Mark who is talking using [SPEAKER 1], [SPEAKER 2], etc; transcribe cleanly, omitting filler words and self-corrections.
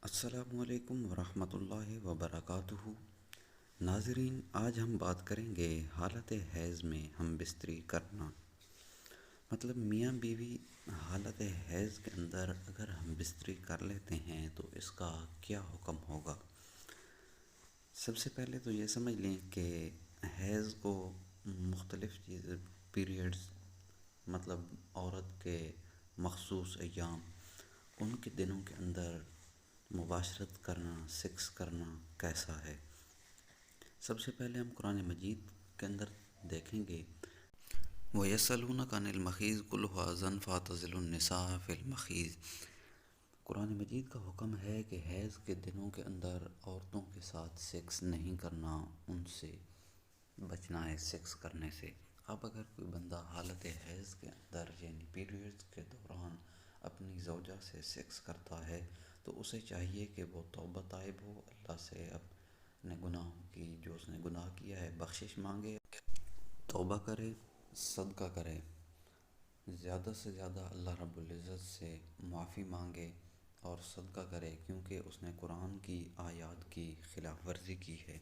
[SPEAKER 1] السلام علیکم ورحمۃ اللہ وبرکاتہ۔ ناظرین، آج ہم بات کریں گے حالت حیض میں ہم بستری کرنا۔ مطلب میاں بیوی حالت حیض کے اندر اگر ہم بستری کر لیتے ہیں تو اس کا کیا حکم ہوگا۔ سب سے پہلے تو یہ سمجھ لیں کہ حیض کو مختلف چیزیں پیریڈز، مطلب عورت کے مخصوص ایام، ان کے دنوں کے اندر مباشرت کرنا، سیکس کرنا کیسا ہے۔ سب سے پہلے ہم قرآن مجید کے اندر دیکھیں گے، وَيَسْأَلُونَكَ عَنِ الْمَحِيضِ قُلْ هُوَ أَذًى فَاعْتَزِلُوا النِّسَاءَ فِي الْمَحِيضِ۔ قرآن مجید کا حکم ہے کہ حیض کے دنوں کے اندر عورتوں کے ساتھ سیکس نہیں کرنا، ان سے بچنا ہے سیکس کرنے سے۔ اب اگر کوئی بندہ حالت حیض کے اندر یعنی پیریڈز کے دوران اپنی زوجہ سے سیکس کرتا ہے تو اسے چاہیے کہ وہ توبہ طائب ہو، اللہ سے اپنے گناہوں کی، جو اس نے گناہ کیا ہے، بخشش مانگے، توبہ کرے، صدقہ کرے، زیادہ سے زیادہ اللہ رب العزت سے معافی مانگے اور صدقہ کرے، کیونکہ اس نے قرآن کی آیات کی خلاف ورزی کی ہے۔